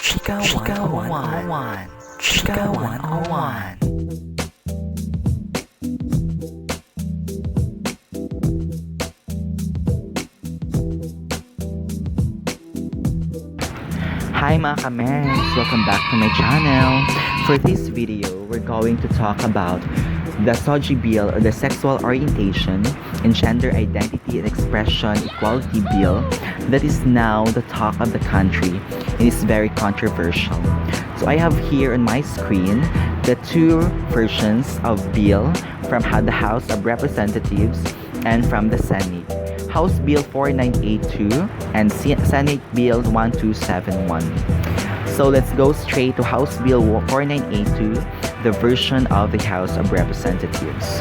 Chika 101. Chika 101. Hi mga Ka Megs! Welcome back to my channel. For this video, we're going to talk about the SOGIE Bill, or the Sexual Orientation and Gender Identity and Expression Equality Bill, that is now the talk of the country and is very controversial. So I have here on my screen the two versions of bill from the House of Representatives and from the Senate. House Bill 4982 and Senate Bill 1271. So let's go straight to House Bill 4982, the version of the House of Representatives.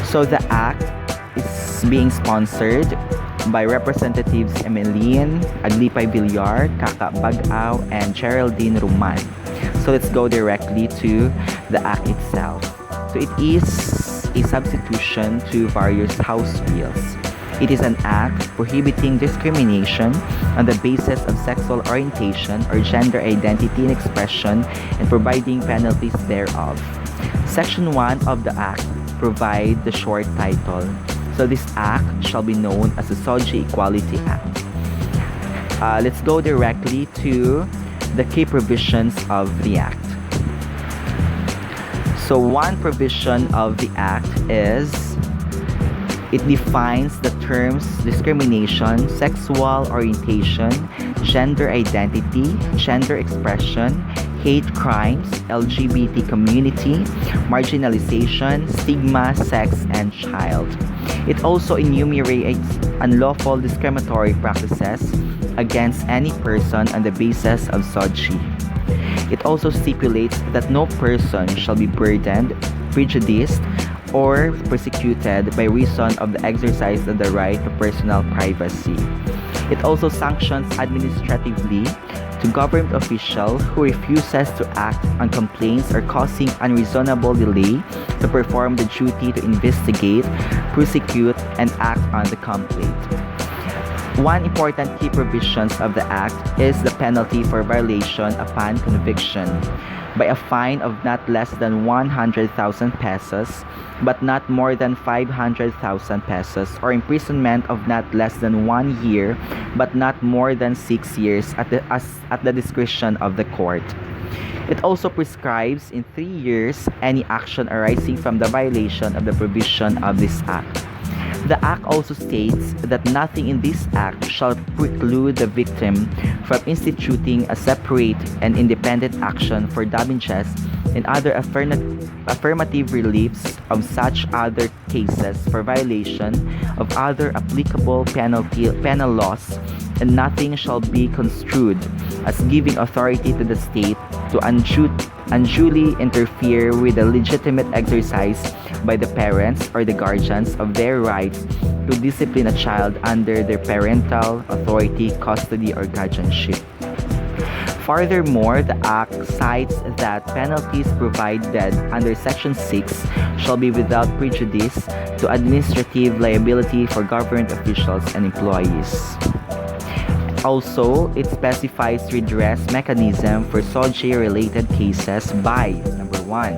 So the act is being sponsored by Representatives Emeline Aglipay-Villar, Kaka Bagao, and Geraldine Ruman. So let's go directly to the act itself. So it is a substitution to various House bills. It is an act prohibiting discrimination on the basis of sexual orientation or gender identity and expression and providing penalties thereof. Section 1 of the act provides the short title. So this act shall be known as the SOGIE Equality Act. Let's go directly to the key provisions of the act. So one provision of the act is it defines the terms discrimination, sexual orientation, gender identity, gender expression, hate crimes, LGBT community, marginalization, stigma, sex, and child. It also enumerates unlawful discriminatory practices against any person on the basis of SOGIE. It also stipulates that no person shall be burdened, prejudiced, or persecuted by reason of the exercise of the right to personal privacy. It also sanctions administratively to government official who refuses to act on complaints or causing unreasonable delay to perform the duty to investigate, prosecute, and act on the complaint. One important key provisions of the Act is the penalty for violation upon conviction by a fine of not less than 100,000 pesos but not more than 500,000 pesos, or imprisonment of not less than 1 year but not more than 6 years at the discretion of the court. It also prescribes in 3 years any action arising from the violation of the provision of this Act. The Act also states that nothing in this Act shall preclude the victim from instituting a separate and independent action for damages and other affirmative reliefs of such other cases for violation of other applicable penal laws, and nothing shall be construed as giving authority to the state to unduly interfere with the legitimate exercise by the parents or the guardians of their rights to discipline a child under their parental authority, custody, or guardianship. Furthermore, the Act cites that penalties provided under Section 6 shall be without prejudice to administrative liability for government officials and employees. Also, it specifies redress mechanism for SOGIE-related cases by, number 1,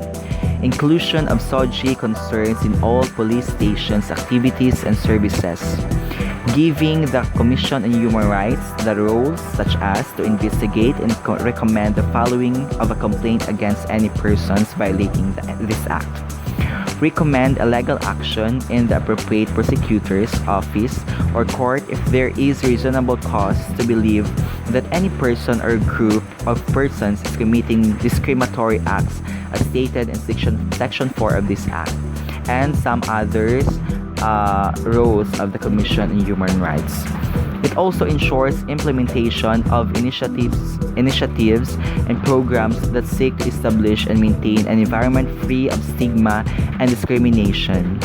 inclusion of SOGIE concerns in all police stations' activities and services, giving the Commission on Human Rights the roles such as to investigate and recommend the following of a complaint against any persons violating this Act. Recommend a legal action in the appropriate prosecutor's office or court if there is reasonable cause to believe that any person or group of persons is committing discriminatory acts as stated in Section 4 of this Act, and some others roles of the Commission on Human Rights. It also ensures implementation of initiatives and programs that seek to establish and maintain an environment free of stigma and discrimination.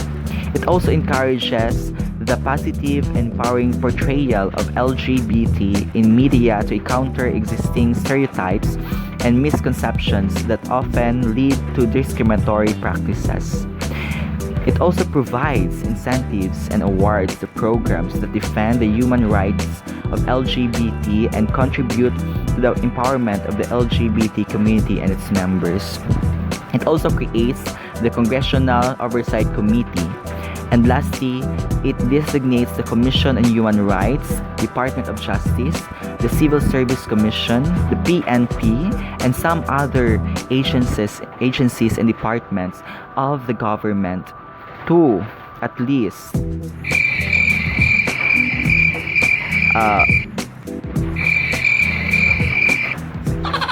It also encourages the positive and empowering portrayal of LGBT in media to counter existing stereotypes and misconceptions that often lead to discriminatory practices. It also provides incentives and awards to programs that defend the human rights of LGBT and contribute to the empowerment of the LGBT community and its members. It also creates the Congressional Oversight Committee. And lastly, it designates the Commission on Human Rights, Department of Justice, the Civil Service Commission, the PNP, and some other agencies and departments of the government to at least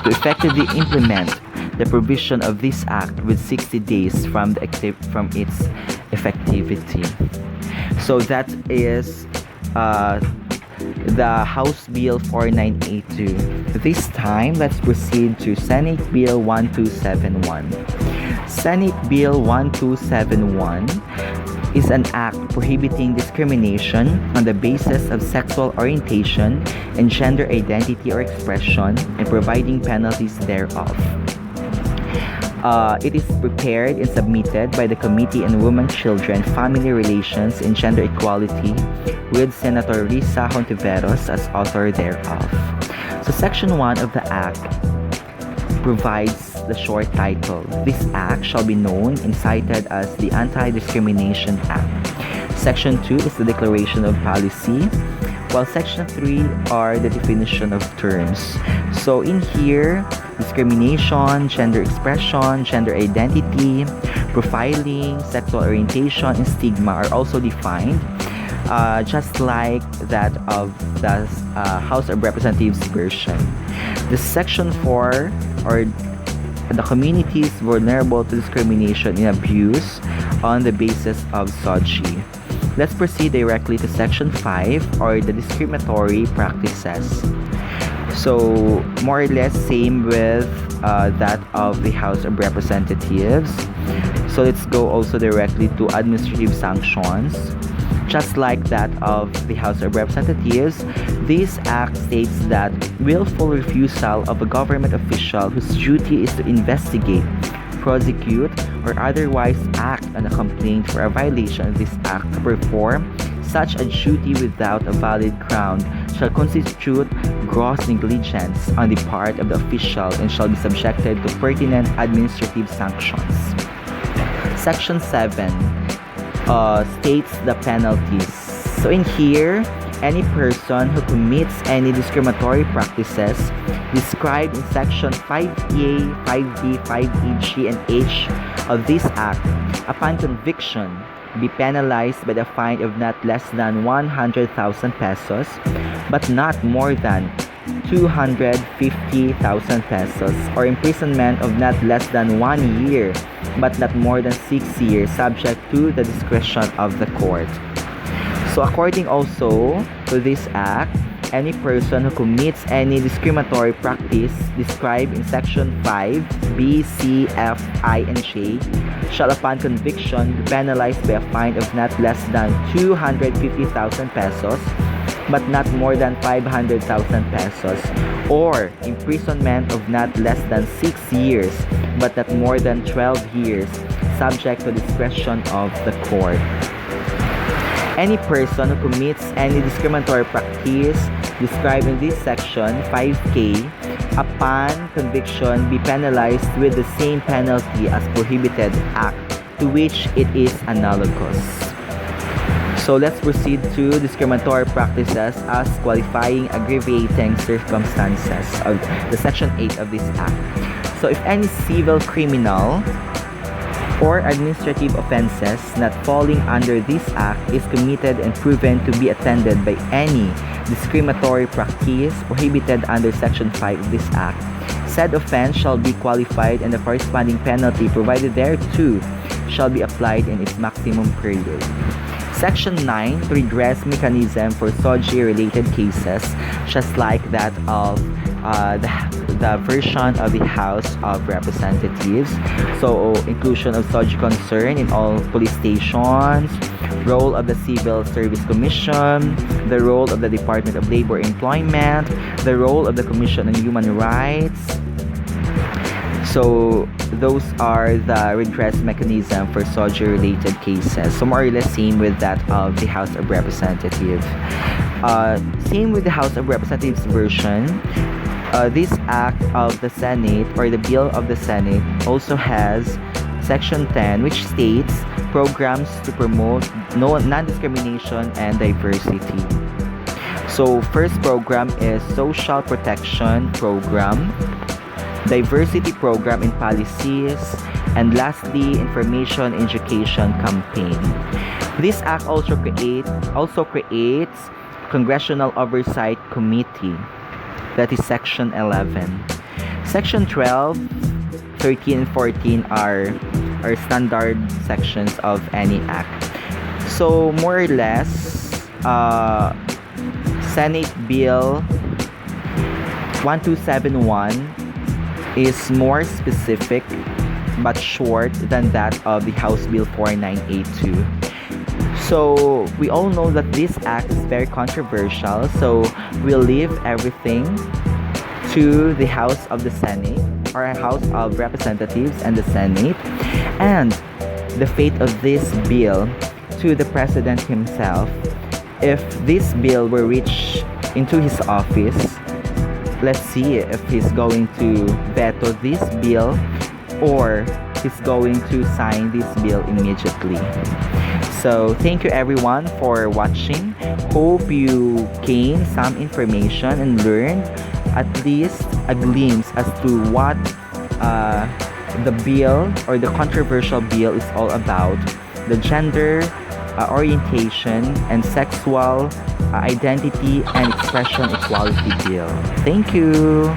to effectively implement the provision of this act with 60 days from its effectivity. So that is the House Bill 4982. This time, let's proceed to Senate Bill 1271. Senate Bill 1271 is an act prohibiting discrimination on the basis of sexual orientation and gender identity or expression and providing penalties thereof. It is prepared and submitted by the Committee on Women, Children, Family Relations, and Gender Equality with Senator Risa Hontiveros as author thereof. So Section 1 of the Act provides the short title. This Act shall be known and cited as the Anti-Discrimination Act. Section 2 is the Declaration of Policy, while Section 3 are the definition of terms. So in here, discrimination, gender expression, gender identity, profiling, sexual orientation, and stigma are also defined, just like that of the House of Representatives version. The Section 4, or the communities vulnerable to discrimination and abuse on the basis of SOGIE. Let's proceed directly to Section 5, or the discriminatory practices. So, more or less same with that of the House of Representatives. So, let's go also directly to administrative sanctions. Just like that of the House of Representatives, this act states that willful refusal of a government official whose duty is to investigate, prosecute, or otherwise act on a complaint for a violation of this act to perform such a duty without a valid ground shall constitute gross negligence on the part of the official and shall be subjected to pertinent administrative sanctions. Section 7 states the penalties. So in here, any person who commits any discriminatory practices described in Section 5A, 5B, 5E, G, and H of this Act, upon conviction, be penalized by the fine of not less than 100,000 pesos, but not more than 250,000 pesos, or imprisonment of not less than 1 year, but not more than 6 years, subject to the discretion of the court. So according also to this act, any person who commits any discriminatory practice described in Section 5, B, C, F, I, and J shall upon conviction be penalized by a fine of not less than 250,000 pesos, but not more than 500,000 pesos, or imprisonment of not less than 6 years, but not more than 12 years, subject to discretion of the court. Any person who commits any discriminatory practice described in this section 5K upon conviction be penalized with the same penalty as prohibited act to which it is analogous. So let's proceed to discriminatory practices as qualifying aggravating circumstances of the section 8 of this act. So if any civil, criminal, or administrative offenses not falling under this act is committed and proven to be attended by any discriminatory practice prohibited under Section 5 of this act, said offense shall be qualified and the corresponding penalty provided thereto shall be applied in its maximum period. Section 9, to redress mechanism for SOGIE-related cases, just like that of the version of the House of Representatives. So, inclusion of SOGIE concern in all police stations, role of the Civil Service Commission, the role of the Department of Labor and Employment, the role of the Commission on Human Rights. So, those are the redress mechanism for SOGIE-related cases. So, more or less same with that of the House of Representatives. Same with the House of Representatives version. this act of the Senate, or the bill of the Senate, also has Section 10, which states programs to promote non-discrimination and diversity. So first program is Social Protection Program, Diversity Program and Policies, and lastly, Information Education Campaign. This act also creates Congressional Oversight Committee. That is Section 11. Section 12, 13, and 14 are standard sections of any act. So more or less, Senate Bill 1271 is more specific but short than that of the House Bill 4982. So we all know that this act is very controversial, so we'll leave everything to the House of the Senate, or House of Representatives and the Senate, and the fate of this bill to the President himself. If this bill were reached into his office, let's see if he's going to veto this bill or he's going to sign this bill immediately. So thank you everyone for watching. Hope you gained some information and learned at least a glimpse as to what the bill, or the controversial bill, is all about: the gender orientation and sexual identity and expression equality bill. Thank you.